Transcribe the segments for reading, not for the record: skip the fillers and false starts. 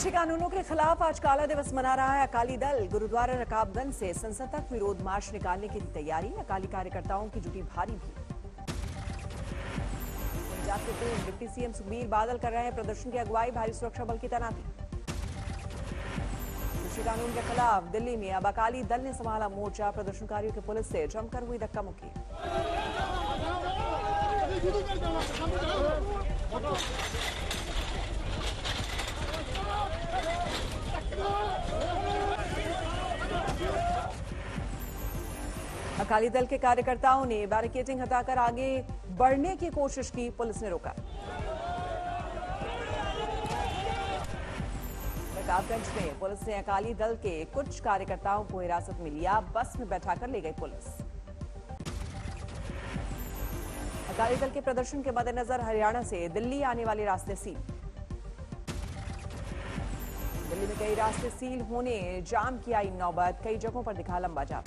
कृषि कानूनों के खिलाफ आज काला दिवस मना रहा है अकाली दल। गुरुद्वारा रकाबगंज से संसद तक विरोध मार्च निकालने की तैयारी। अकाली कार्यकर्ताओं की जुटी भारी भीड़। पंजाब के पूर्व डिप्टी सीएम सुखबीर बादल कर रहे हैं प्रदर्शन की अगुवाई, भारी सुरक्षा बल की तैनाती। कृषि कानून के खिलाफ दिल्ली में अब अकाली दल ने संभाला मोर्चा, प्रदर्शनकारियों की पुलिस से जमकर हुई धक्का मुक्की। अकाली दल के कार्यकर्ताओं ने बैरिकेडिंग हटाकर आगे बढ़ने की कोशिश की, पुलिस ने रोका। रकाबगंज में पुलिस ने अकाली दल के कुछ कार्यकर्ताओं को हिरासत में लिया, बस में बैठाकर ले गई पुलिस। अकाली दल के प्रदर्शन के मद्देनजर हरियाणा से दिल्ली आने वाले रास्ते सील। दिल्ली में कई रास्ते सील होने जाम की आई नौबत, कई जगहों पर दिखा लंबा जाम।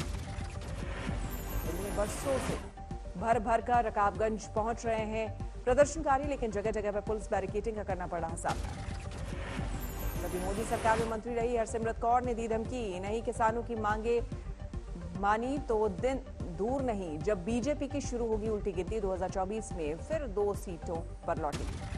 दिल्ली में बरसों से भर भर कर रकाबगंज पहुंच रहे हैं प्रदर्शनकारी, लेकिन जगह जगह पर पुलिस बैरिकेडिंग का करना पड़ रहा सामना। कभी मोदी सरकार में मंत्री रही हरसिमरत कौर ने दी धमकी, नहीं किसानों की मांगे मानी तो दिन दूर नहीं जब बीजेपी की शुरू होगी उल्टी गिनती। 2024 में फिर 2 सीटों पर लौटेगी।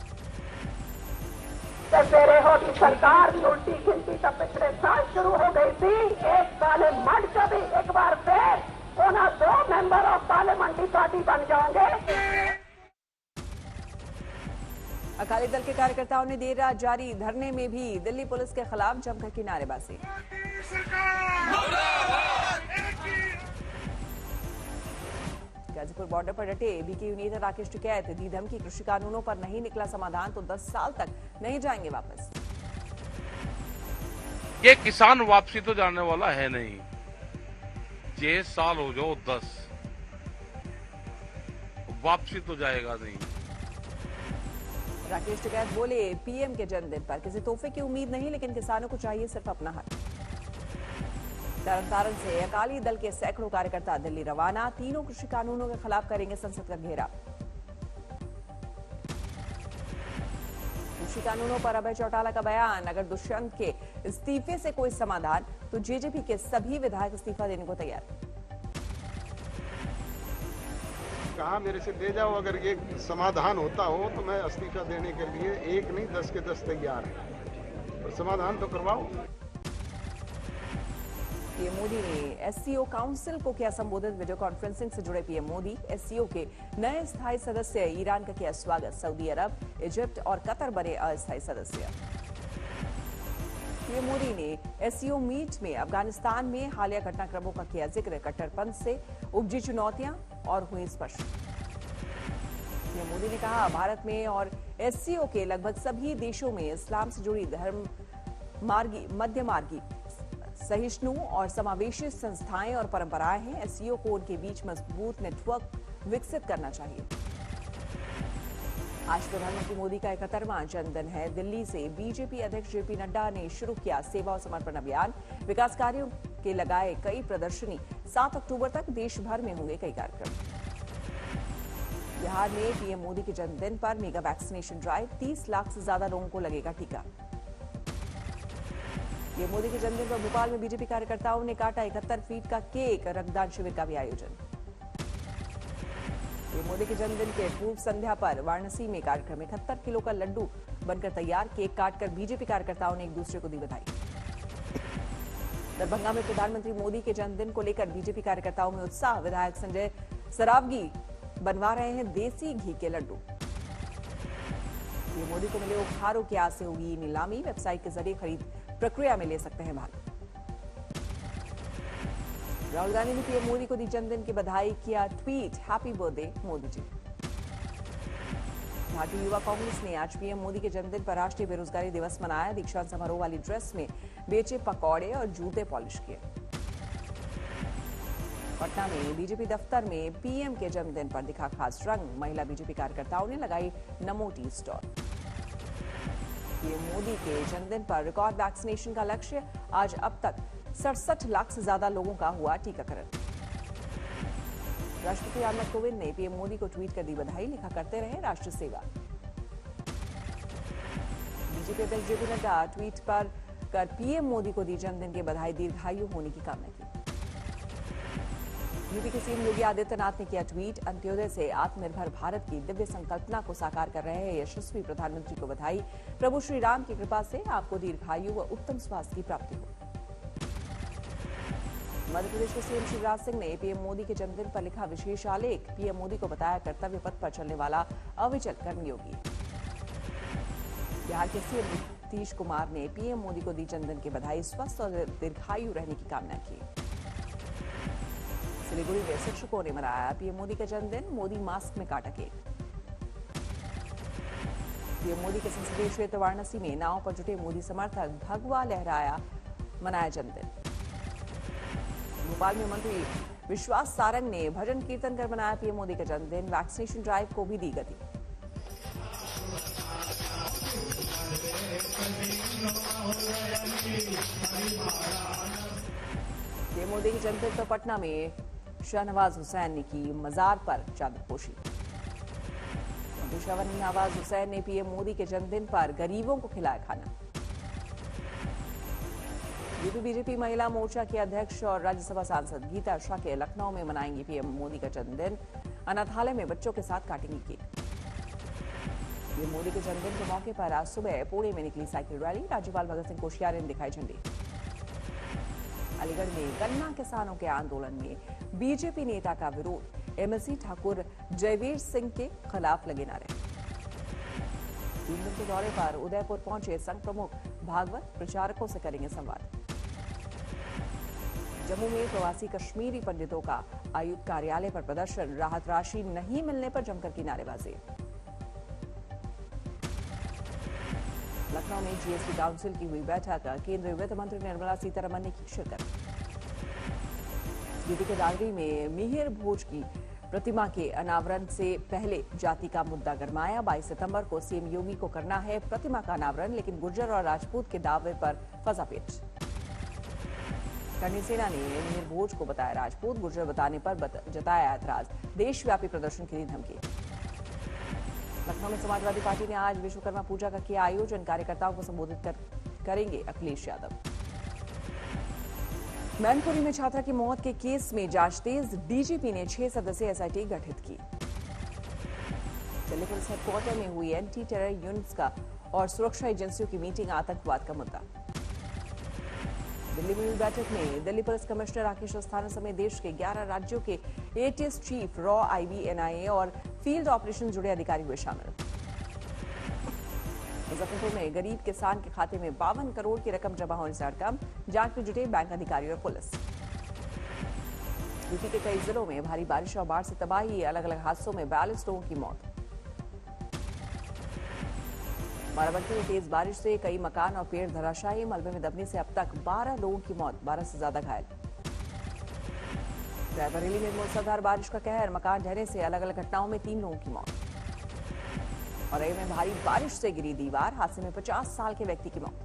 तेरे होगी सरकार की उल्टी गिनती तब पिछले साल शुरू हो गई थी। एक साले मर जब एक बार फिर पुनः 2 मेंबर ऑफ पार्लियामेंट्री पार्टी बन जाओगे। अकाली दल के कार्यकर्ताओं ने देर रात जारी धरने में भी दिल्ली पुलिस के खिलाफ जमकर की नारेबाजी। गाजीपुर बॉर्डर पर डटे बीकेयू नेता राकेश टिकैत, दी धमकी, कृषि कानूनों पर नहीं निकला समाधान तो 10 साल तक नहीं जाएंगे वापस। ये किसान वापसी तो जाने वाला है नहीं, 6 साल हो जाओ 10, वापसी तो जाएगा नहीं। राकेश टिकैत बोले, पीएम के जन्मदिन पर किसी तोहफे की उम्मीद नहीं, लेकिन किसानों को चाहिए सिर्फ अपना हक। तरनतारन से अकाली दल के सैकड़ों कार्यकर्ता दिल्ली रवाना, तीनों कृषि कानूनों के खिलाफ करेंगे संसद का घेराव। कृषि कानूनों पर अभय चौटाला का बयान, अगर दुष्यंत के इस्तीफे से कोई समाधान तो जेजेपी के सभी विधायक इस्तीफा देने को तैयार। कहा मेरे से ले जाओ, अगर ये समाधान होता हो तो मैं इस्तीफा देने के लिए 1 नहीं 10 के 10 तैयार है, तो समाधान तो करवाओ। पीएम मोदी ने एससीओ काउंसिल को किया संबोधित, वीडियो कॉन्फ्रेंसिंग से जुड़े पीएम मोदी। एससीओ के नए स्थायी सदस्य ईरान का किया स्वागत, सऊदी अरब, इजिप्ट और कतर बने अस्थायी सदस्य। पीएम मोदी ने एससीओ मीट में अफगानिस्तान में हालिया घटनाक्रमों का किया जिक्र, कट्टरपंथ से उपजी चुनौतियां और हुई स्पष्ट। पीएम मोदी ने कहा, भारत में और एससीओ के लगभग सभी देशों में इस्लाम से जुड़ी धर्म मार्गी, मध्य मार्गी, सहिष्णु और समावेशी संस्थाएं और परंपराएं हैं। एससीओ को उनके बीच मजबूत नेटवर्क विकसित करना चाहिए। आज प्रधानमंत्री मोदी का 71वां जन्मदिन है। दिल्ली से बीजेपी अध्यक्ष जेपी नड्डा ने शुरू किया सेवा और समर्पण अभियान, विकास कार्यों के लगाए कई प्रदर्शनी। 7 अक्टूबर तक देश भर में होंगे कई कार्यक्रम। बिहार में पीएम मोदी के जन्मदिन पर मेगा वैक्सीनेशन ड्राइव, 30 लाख से ज्यादा लोगों को लगेगा टीका। पीएम मोदी के जन्मदिन पर भोपाल में बीजेपी कार्यकर्ताओं ने काटा 71 फीट का केक, रक्तदान शिविर का भी आयोजन। पीएम मोदी के जन्मदिन के पूर्व संध्या पर वाराणसी में कार्यक्रम, 71 किलो का लड्डू बनकर तैयार, केक काटकर बीजेपी कार्यकर्ताओं ने एक दूसरे को दी बधाई। दरभंगा में प्रधानमंत्री मोदी के जन्मदिन को लेकर बीजेपी कार्यकर्ताओं में उत्साह, विधायक संजय सरावगी बनवा रहे हैं देसी घी के लड्डू। पीएम मोदी को मिले उपहारों की आज से होगी नीलामी, वेबसाइट के जरिए खरीद प्रक्रिया में ले सकते हैं भाग। राहुल गांधी ने पीएम मोदी को दी जन्मदिन की बधाई, किया tweet, happy birthday Modi ji. Bharatiya Yuva Congress ने आज पीएम मोदी के जन्मदिन पर राष्ट्रीय बेरोजगारी दिवस मनाया, दीक्षांत समारोह वाली ड्रेस में बेचे पकौड़े और जूते पॉलिश किए। पटना में बीजेपी दफ्तर में पीएम के जन्मदिन पर दिखा खास रंग, महिला बीजेपी कार्यकर्ताओं ने लगाई नमो टी स्टॉल। पीएम मोदी के जन्मदिन पर रिकॉर्ड वैक्सीनेशन का लक्ष्य, आज अब तक 67 लाख से ज्यादा लोगों का हुआ टीकाकरण। राष्ट्रपति रामनाथ कोविंद ने पीएम मोदी को ट्वीट कर दी बधाई, लिखा, करते रहे राष्ट्र सेवा। बीजेपी अध्यक्ष जेपी नड्डा ट्वीट पर कर पीएम मोदी को दी जन्मदिन की बधाई, दीर्घायु होने की कामना की। यूपी के सीएम योगी आदित्यनाथ ने किया ट्वीट, अंत्योदय से आत्मनिर्भर भारत की दिव्य संकल्पना को साकार कर रहे हैं यशस्वी प्रधानमंत्री को बधाई। प्रभु श्री राम की कृपा से आपको दीर्घायु व उत्तम स्वास्थ्य की प्राप्ति हो। मध्य प्रदेश के सीएम शिवराज सिंह ने पीएम मोदी के जन्मदिन पर लिखा विशेष आलेख, पीएम मोदी को बताया कर्तव्य पथ पर चलने वाला अविचल कर्मयोगी। बिहार के सीएम नीतीश कुमार ने पीएम मोदी को दी जन्मदिन की बधाई, स्वस्थ और दीर्घायु रहने की कामना की। सिलीगुड़ी में शिक्षकों ने मनाया पीएम मोदी का जन्मदिन, मोदी मास्क में काटा केक। पीएम मोदी के संसदीय क्षेत्र वाराणसी में नाव पर जुटे मोदी समर्थक भगवा लहराया, मनाया जन्मदिन। भोपाल में मंत्री विश्वास सारंग ने भजन कीर्तन कर मनाया पीएम मोदी का जन्मदिन, वैक्सीनेशन ड्राइव को भी दी गति। पीएम मोदी के जन्मदिन पर पटना में शाहनवाज हुसैन ने की मजार पर चादरपोशी। शाहनवाज हुसैन ने पीएम मोदी के जन्मदिन पर गरीबों को खिलाया खाना। यूपी बीजेपी महिला मोर्चा के अध्यक्ष और राज्यसभा सांसद गीता शाके लखनऊ में मनाएंगी पीएम मोदी का जन्मदिन, अनाथालय में बच्चों के साथ काटेंगी केक। पीएम मोदी के जन्मदिन के मौके पर आज सुबह पुणे में निकली साइकिल रैली, राज्यपाल भगत सिंह कोश्यारी ने दिखाई झंडी। अलीगढ़ में गन्ना किसानों के आंदोलन में बीजेपी नेता का विरोध, एमएलसी ठाकुर जयवीर सिंह के खिलाफ लगे नारे। 3 दिन के दौरे पर उदयपुर पहुंचे संघ प्रमुख भागवत, प्रचारकों से करेंगे संवाद। जम्मू में प्रवासी कश्मीरी पंडितों का आयुक्त कार्यालय पर प्रदर्शन, राहत राशि नहीं मिलने पर जमकर की नारेबाजी। लखनऊ में जीएसटी काउंसिल की हुई बैठक, केंद्रीय वित्त मंत्री निर्मला सीतारमण ने की शिरकत। यूपी के दादरी में मिहिर भोज की प्रतिमा के अनावरण से पहले जाति का मुद्दा गरमाया। 22 सितंबर को सीएम योगी को करना है प्रतिमा का अनावरण, लेकिन गुर्जर और राजपूत के दावे पर फंसा पेच। करणी सेना ने मिहिर भोज को बताया राजपूत, गुर्जर बताने पर जताया ऐतराज, देशव्यापी प्रदर्शन की दी धमकी। लखनऊ में समाजवादी पार्टी ने आज विश्वकर्मा पूजा का किया आयोजन, कार्यकर्ताओं को संबोधित करेंगे अखिलेश यादव। मैनपुरी में छात्रा की मौत के केस में जांच तेज, डीजीपी ने 6 सदस्यीय एसआईटी गठित की। दिल्ली पुलिस हेडक्वार्टर में हुई एंटी टेरर यूनिट्स का और सुरक्षा एजेंसियों की मीटिंग, आतंकवाद का मुद्दा। दिल्ली में हुई बैठक में दिल्ली पुलिस कमिश्नर राकेश अस्थाना समेत देश के 11 राज्यों के ATS chief, raw, IB, NIA और फील्ड ऑपरेशन जुड़े अधिकारी हुए शामिल। मुजफ्फरपुर में गरीब किसान के खाते में 52 करोड़ की रकम जमा होने से हड़कंप, जांच में जुटे बैंक अधिकारी और पुलिस। यूपी के कई जिलों में भारी बारिश और बाढ़ से तबाही, अलग अलग हादसों में 42 लोगों की मौत। बाराबंकी में तेज बारिश से कई मकान और पेड़ धराशायी, मलबे में दबने से अब तक 12 लोगों की मौत, 12 से ज्यादा घायल। रायबरेली में मूसलाधार बारिश का कहर, मकान ढहने से अलग अलग घटनाओं में 3 लोगों की मौत। और में भारी बारिश से गिरी दीवार, हादसे में 50 साल के व्यक्ति की मौत।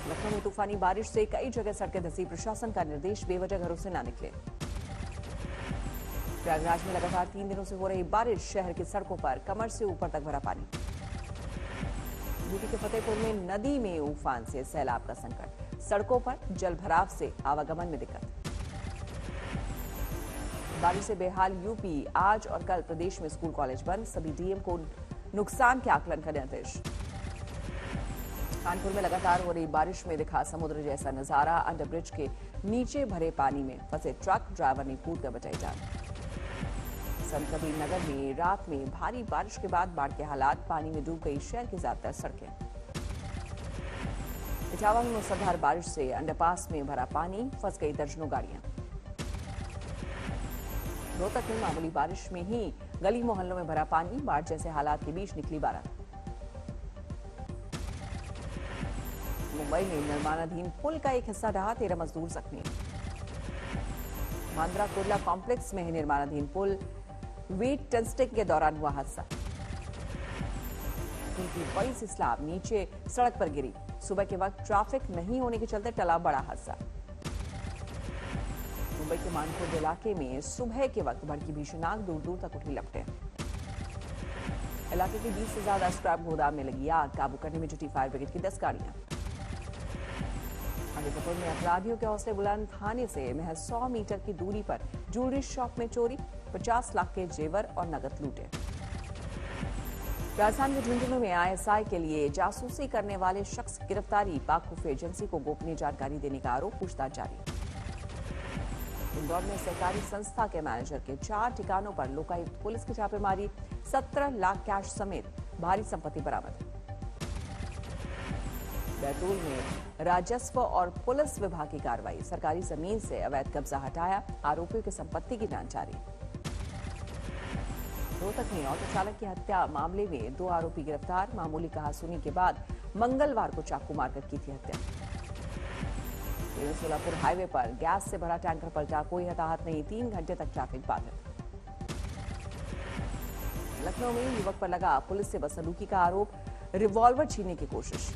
लखनऊ में तूफानी बारिश से कई जगह सड़कें धंसी, प्रशासन का निर्देश, बेवजह घरों से न निकले। प्रयागराज में लगातार 3 दिनों से हो रही बारिश, शहर की सड़कों पर कमर से ऊपर तक भरा पानी। यूपी के फतेहपुर में नदी में उफान से सैलाब का संकट, सड़कों पर जल भराव से आवागमन में दिक्कत। बारिश से बेहाल यूपी, आज और कल प्रदेश में स्कूल कॉलेज बंद, सभी डीएम को नुकसान के आकलन का निर्देश। कानपुर में लगातार हो रही बारिश में दिखा समुद्र जैसा नजारा, अंडरब्रिज के नीचे भरे पानी में फंसे ट्रक, ड्राइवर ने कूद कर बचाई जान। संत कबीर नगर में रात में भारी बारिश के बाद बाढ़ के हालात, पानी में डूब गई शहर की ज्यादातर सड़कें। इटावा में मूसलाधार बारिश से अंडरपास में भरा पानी, फंस गई दर्जनों गाड़ियां। रोहतक में मामूली बारिश में ही गली मोहल्लों में भरा पानी, बाढ़ जैसे हालात के बीच निकली बारात। मुंबई में निर्माणाधीन पुल का एक हिस्सा ढहा, 13 मजदूर जख्मी। बांद्रा कुर्ला कॉम्प्लेक्स में है निर्माणाधीन पुल, वेट टेस्टिंग के दौरान हुआ हादसा। पुल की बड़ी सी स्लैब नीचे सड़क पर गिरी, सुबह के वक्त ट्रैफिक नहीं होने के चलते टला बड़ा हादसा। मुंबई के मानखुर्द इलाके में सुबह के वक्त भड़की भीषण आग, दूर दूर तक उठी लपटें। इलाके के 20 से ज्यादा स्क्रैप गोदाम में लगी आग, काबू करने में जुटी फायर ब्रिगेड की 10 गाड़ियां। आदिपुर में अपराधियों के हौसले बुलंद, थाने से महज 100 मीटर की दूरी पर ज्वेलरी शॉप में चोरी, 50 लाख के जेवर और नकद लूटे। राजस्थान के झुंझुनू में आईएसआई के लिए जासूसी करने वाले शख्स की गिरफ्तारी, पाक खुफिया एजेंसी को गोपनीय जानकारी देने का आरोप, पूछताछ जारी। इंदौर में सहकारी संस्था के मैनेजर के 4 ठिकानों पर लोकायुक्त पुलिस की छापेमारी, 17 लाख कैश समेत भारी संपत्ति बरामद। बैतूल में राजस्व और पुलिस विभाग की कार्रवाई, सरकारी जमीन से अवैध कब्जा हटाया, आरोपियों की संपत्ति की जांच जारी। रोहतक में ऑटो चालक की हत्या मामले में 2 आरोपी गिरफ्तार, मामूली कहासुनी के बाद मंगलवार को चाकू मारकर की थी हत्या। सोलापुर हाईवे पर गैस से भरा टैंकर पलटा, कोई हताहत नहीं, 3 घंटे तक ट्रैफिक बाधित। लखनऊ में युवक पर लगा पुलिस से बदसलूकी का आरोप, रिवॉल्वर छीनने की कोशिश।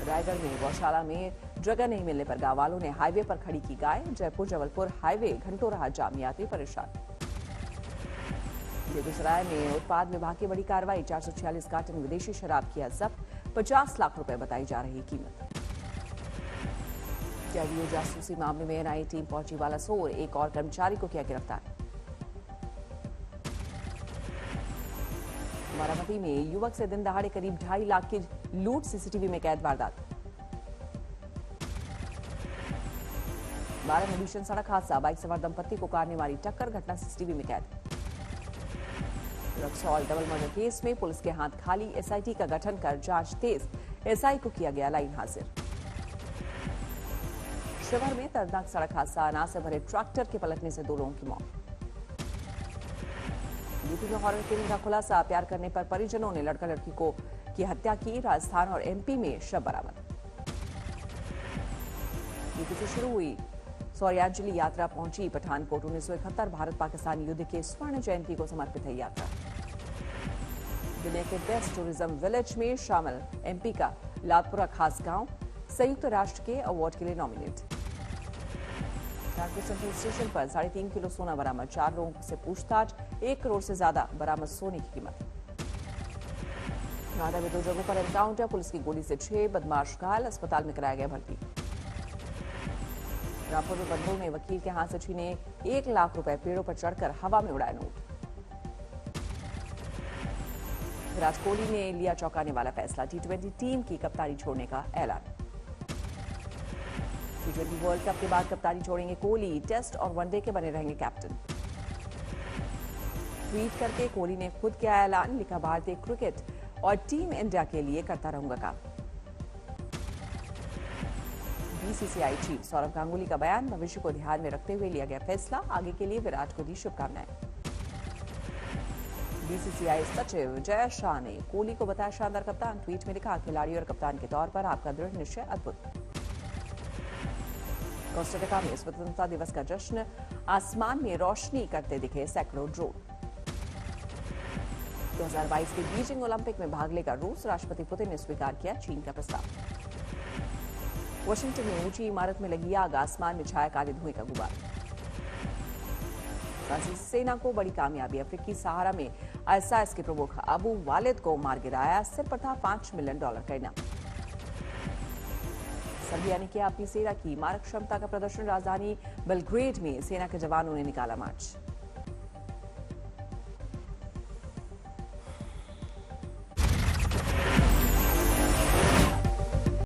रायगढ़ में गौशाला में जगह नहीं मिलने पर गांव वालों ने हाईवे पर खड़ी की गाय, जयपुर जबलपुर हाईवे घंटों रहा जाम, यात्री परेशान। बेगूसराय में उत्पाद विभाग की बड़ी कार्रवाई, 446 कार्टन विदेशी शराब किया जब्त, 50 लाख रुपए बताई जा रही कीमत। जेडीयू जासूसी मामले में एनआईए टीम पहुंची बालासोर, एक और कर्मचारी को किया गिरफ्तार। बारामती में युवक से दिन दहाड़े करीब 2.5 लाख की लूट, सीसीटीवी में कैद वारदात। 12 में भीषण सड़क हादसा, बाइक सवार दंपत्ति को कार ने मारी टक्कर, घटना सीसीटीवी में कैद। रक्सौल डबल मर्डर केस में पुलिस के हाथ खाली, एसआईटी का गठन कर जांच तेज, एसआई को किया गया लाइन हाजिर। शिवहर में दर्दनाक सड़क हादसा, अनाज से भरे ट्रैक्टर के पलटने से 2 लोगों की मौत। यूपी में हॉरर फिल्म का खुलासा, प्यार करने पर परिजनों ने लड़का लड़की को की हत्या की, राजस्थान और एमपी में शव बरामद। यूपी से शुरू हुई सौर्यांजलि यात्रा पहुंची पठानकोट, 1971 भारत पाकिस्तान युद्ध के स्वर्ण जयंती को समर्पित है यात्रा। दुनिया के बेस्ट टूरिज्म विलेज में शामिल एमपी का लातपुरा खास गांव, संयुक्त राष्ट्र के अवार्ड के लिए नॉमिनेट। कानपुर सेंट्रल स्टेशन पर 3.5 किलो सोना बरामद, 4 लोगों से पूछताछ, 1 करोड़ से ज्यादा बरामद सोने की कीमत। नोएडा में 2 जगहों पर एनकाउंटर, पुलिस की गोली से 6 बदमाश घायल, अस्पताल में कराया गया भर्ती। रामपुर में बंदरों ने वकील के हाथ से छीने 1 लाख रुपए, पेड़ों पर चढ़कर हवा में उड़ाए नोट। विराट कोहली ने लिया चौंकाने वाला फैसला, T20 टीम की कप्तानी छोड़ने का ऐलान। T20 वर्ल्ड कप के बाद कप्तानी छोड़ेंगे कोहली, टेस्ट और वनडे के बने रहेंगे कैप्टन। ट्वीट करके कोहली ने खुद किया ऐलान, लिखा भारतीय क्रिकेट और टीम इंडिया के लिए करता रहूंगा काम। बीसीसीआई चीफ सौरव गांगुली का बयान, भविष्य को ध्यान में रखते हुए लिया गया फैसला, आगे के लिए विराट को दी शुभकामनाएं। बीसीसीआई सचिव जय शाह ने कोहली को बताया शानदार कप्तान, ट्वीट में लिखा, खिलाड़ी और कप्तान के तौर पर आपका दृढ़ निश्चय अद्भुत। कोस्टारिका में स्वतंत्रता दिवस का जश्न, आसमान में रोशनी करते दिखे सैकड़ों ड्रोन। 2022 के बीजिंग ओलंपिक में भाग लेगा रूस, राष्ट्रपति पुतिन ने स्वीकार किया चीन का प्रस्ताव। वाशिंगटन में ऊंची इमारत में लगी आग, आसमान में छाया काले धुएं का गुबार। फ्रांसीसी सेना को बड़ी कामयाबी, अफ्रीकी सहारा में आईएसआईएस के प्रमुख अबू वालिद को मार गिराया, सिर पर था $5 मिलियन का इनाम। सर्बिया ने किया अपनी सेना की मारक क्षमता का प्रदर्शन, राजधानी बेलग्रेड में सेना के जवानों ने निकाला मार्च।